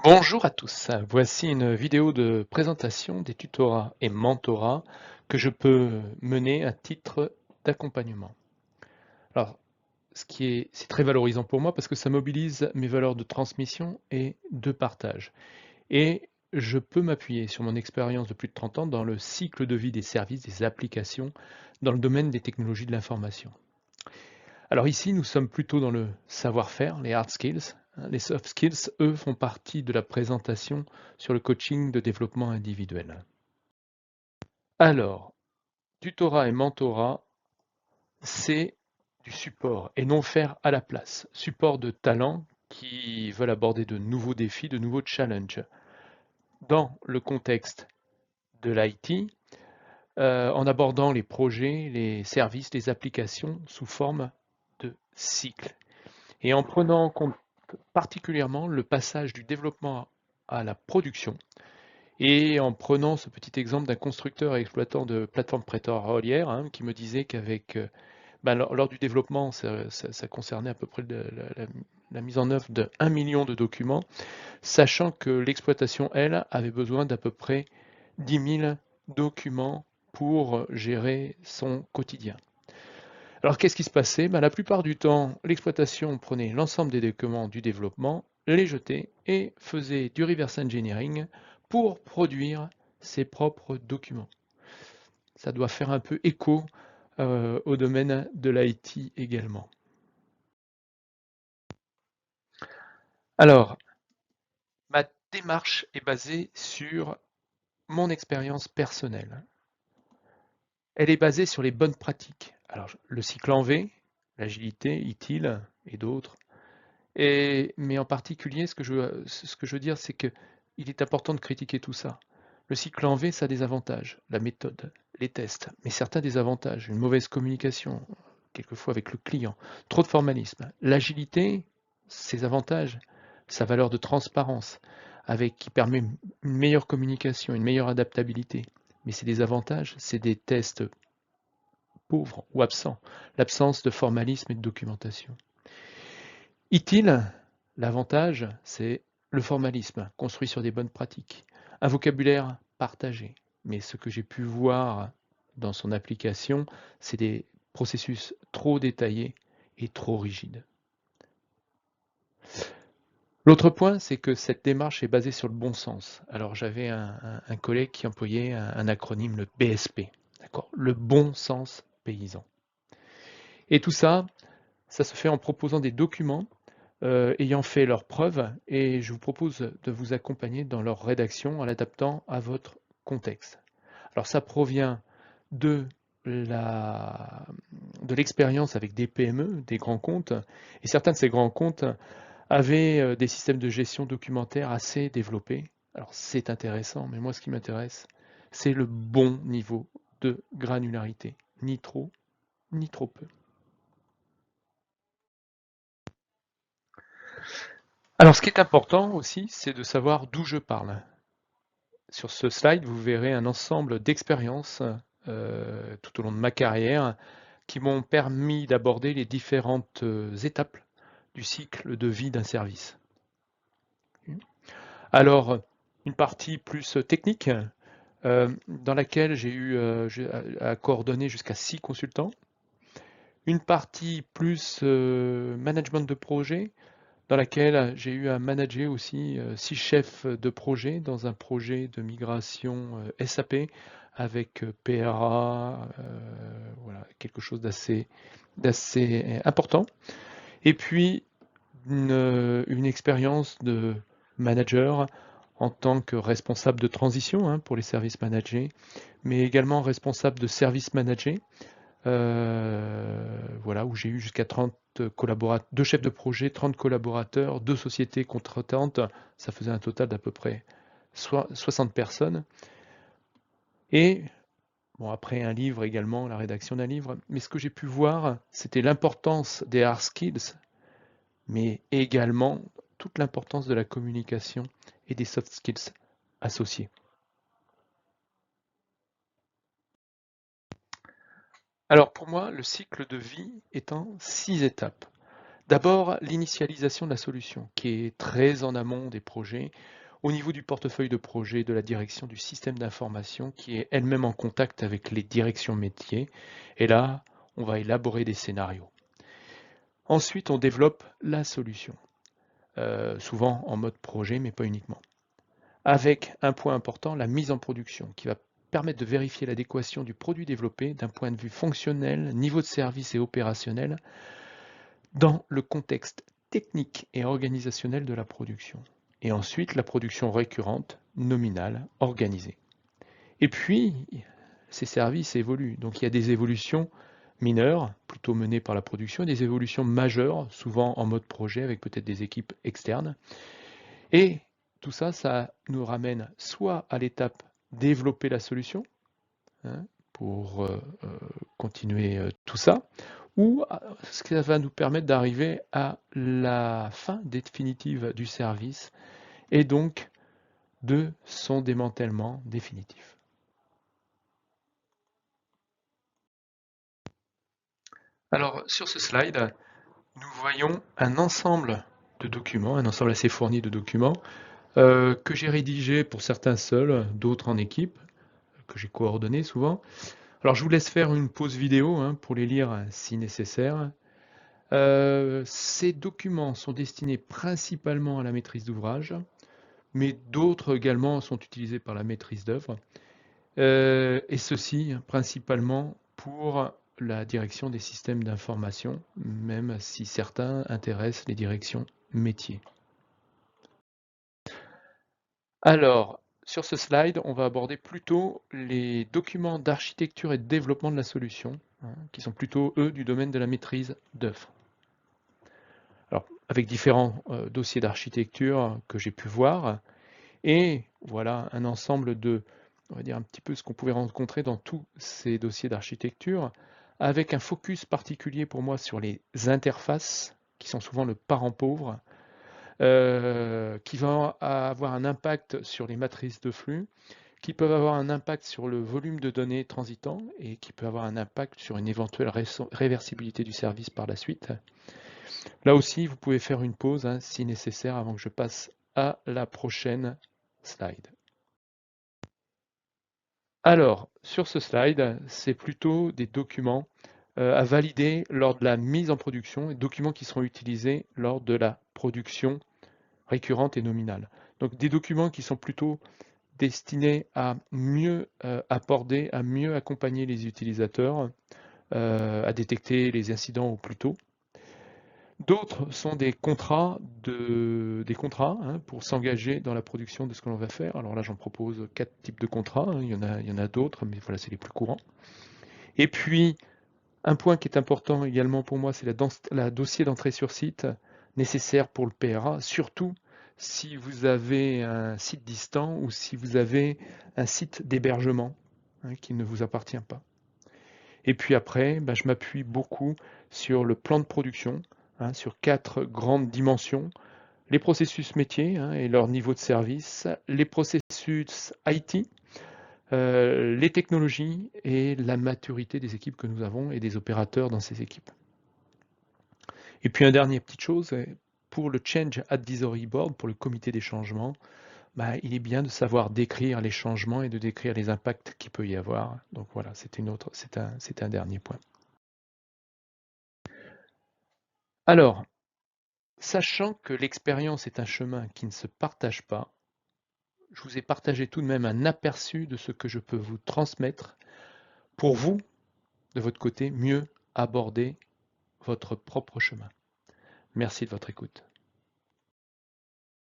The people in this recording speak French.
Bonjour à tous, voici une vidéo de présentation des tutorats et mentorats que je peux mener à titre d'accompagnement. Alors, c'est très valorisant pour moi parce que ça mobilise mes valeurs de transmission et de partage. Et je peux m'appuyer sur mon expérience de plus de 30 ans dans le cycle de vie des services, des applications, dans le domaine des technologies de l'information. Alors ici, nous sommes plutôt dans le savoir-faire, les hard skills. Les soft skills, eux, font partie de la présentation sur le coaching de développement individuel. Alors, tutorat et mentorat, c'est du support et non faire à la place. Support de talents qui veulent aborder de nouveaux défis, de nouveaux challenges. Dans le contexte de l'IT, en abordant les projets, les services, les applications sous forme de cycle. Et en prenant en compte particulièrement le passage du développement à la production. Et en prenant ce petit exemple d'un constructeur et exploitant de plateformes pétrolières qui me disait qu'avec lors du développement, ça concernait à peu près la mise en œuvre de 1 million de documents, sachant que l'exploitation, elle, avait besoin d'à peu près 10 000 documents pour gérer son quotidien. Alors qu'est-ce qui se passait? La plupart du temps, l'exploitation prenait l'ensemble des documents du développement, les jetait et faisait du reverse engineering pour produire ses propres documents. Ça doit faire un peu écho au domaine de l'IT également. Alors, ma démarche est basée sur mon expérience personnelle. Elle est basée sur les bonnes pratiques. Alors, le cycle en V, l'agilité, ITIL et d'autres. Mais en particulier, ce que je veux dire, c'est qu'il est important de critiquer tout ça. Le cycle en V, ça a des avantages, la méthode, les tests, mais certains désavantages, une mauvaise communication, quelquefois avec le client, trop de formalisme. L'agilité, ses avantages, sa valeur de transparence, qui permet une meilleure communication, une meilleure adaptabilité. Mais c'est des avantages, c'est des tests pauvres ou absents, l'absence de formalisme et de documentation. ITIL, l'avantage, c'est le formalisme, construit sur des bonnes pratiques, un vocabulaire partagé. Mais ce que j'ai pu voir dans son application, c'est des processus trop détaillés et trop rigides. L'autre point, c'est que cette démarche est basée sur le bon sens. Alors j'avais un collègue qui employait un acronyme, le BSP, d'accord, le bon sens paysan. Et tout ça, ça se fait en proposant des documents ayant fait leurs preuves, et je vous propose de vous accompagner dans leur rédaction en l'adaptant à votre contexte. Alors ça provient de l'expérience avec des PME, des grands comptes, et certains de ces grands comptes avaient des systèmes de gestion documentaire assez développés. Alors c'est intéressant, mais moi ce qui m'intéresse, c'est le bon niveau de granularité, ni trop, ni trop peu. Alors ce qui est important aussi, c'est de savoir d'où je parle. Sur ce slide, vous verrez un ensemble d'expériences tout au long de ma carrière qui m'ont permis d'aborder les différentes étapes du cycle de vie d'un service. Alors, une partie plus technique, dans laquelle j'ai eu à coordonner jusqu'à 6 consultants. Une partie plus management de projet, dans laquelle j'ai eu à manager aussi 6 chefs de projet dans un projet de migration SAP avec PRA, voilà, quelque chose d'assez important. Et puis une expérience de manager en tant que responsable de transition pour les services managés, mais également responsable de service managé, voilà, où j'ai eu jusqu'à 30 collaborateurs, 2 chefs de projet, 30 collaborateurs, 2 sociétés contratantes, ça faisait un total d'à peu près 60 personnes. Et bon, après un livre également, la rédaction d'un livre, mais ce que j'ai pu voir, c'était l'importance des hard skills, mais également toute l'importance de la communication et des soft skills associés. Alors pour moi, le cycle de vie est en 6 étapes. D'abord, l'initialisation de la solution, qui est très en amont des projets, au niveau du portefeuille de projet de la direction du système d'information, qui est elle-même en contact avec les directions métiers. Et là, on va élaborer des scénarios. Ensuite, on développe la solution, souvent en mode projet, mais pas uniquement. Avec un point important, la mise en production, qui va permettre de vérifier l'adéquation du produit développé d'un point de vue fonctionnel, niveau de service et opérationnel, dans le contexte technique et organisationnel de la production. Et ensuite, la production récurrente, nominale, organisée. Et puis, ces services évoluent. Donc il y a des évolutions mineures, plutôt menées par la production, et des évolutions majeures, souvent en mode projet, avec peut-être des équipes externes. Et tout ça, ça nous ramène soit à l'étape développer la solution, hein, pour continuer tout ça, ou ce qui va nous permettre d'arriver à la fin définitive du service et donc de son démantèlement définitif. Alors sur ce slide, nous voyons un ensemble de documents, un ensemble assez fourni de documents que j'ai rédigé pour certains seuls, d'autres en équipe, que j'ai coordonné souvent. Alors je vous laisse faire une pause vidéo pour les lire si nécessaire. Ces documents sont destinés principalement à la maîtrise d'ouvrage, mais d'autres également sont utilisés par la maîtrise d'œuvre, et ceci principalement pour la direction des systèmes d'information, même si certains intéressent les directions métiers. Alors, sur ce slide, on va aborder plutôt les documents d'architecture et de développement de la solution, qui sont plutôt, eux, du domaine de la maîtrise d'œuvre. Alors, avec différents dossiers d'architecture que j'ai pu voir, et voilà un ensemble de, on va dire un petit peu ce qu'on pouvait rencontrer dans tous ces dossiers d'architecture, avec un focus particulier pour moi sur les interfaces, qui sont souvent le parent pauvre, qui vont avoir un impact sur les matrices de flux, qui peuvent avoir un impact sur le volume de données transitant et qui peut avoir un impact sur une éventuelle réversibilité du service par la suite. Là aussi, vous pouvez faire une pause si nécessaire avant que je passe à la prochaine slide. Alors, sur ce slide, c'est plutôt des documents à valider lors de la mise en production, et documents qui seront utilisés lors de la production récurrente et nominale. Donc des documents qui sont plutôt destinés à mieux aborder, à mieux accompagner les utilisateurs, à détecter les incidents au plus tôt. D'autres sont des contrats, pour s'engager dans la production de ce que l'on va faire. Alors là, j'en propose 4 types de contrats. Il y en a d'autres, mais voilà, c'est les plus courants. Et puis, un point qui est important également pour moi, c'est la dossier d'entrée sur site nécessaire pour le PRA, surtout si vous avez un site distant ou si vous avez un site d'hébergement qui ne vous appartient pas. Et puis après, je m'appuie beaucoup sur le plan de production, sur 4 grandes dimensions. Les processus métiers et leur niveau de service, les processus IT, les technologies et la maturité des équipes que nous avons et des opérateurs dans ces équipes. Et puis, une dernière petite chose, pour le Change Advisory Board, pour le comité des changements, il est bien de savoir décrire les changements et de décrire les impacts qu'il peut y avoir. Donc voilà, c'est un dernier point. Alors, sachant que l'expérience est un chemin qui ne se partage pas, je vous ai partagé tout de même un aperçu de ce que je peux vous transmettre pour vous, de votre côté, mieux aborder votre propre chemin. Merci de votre écoute.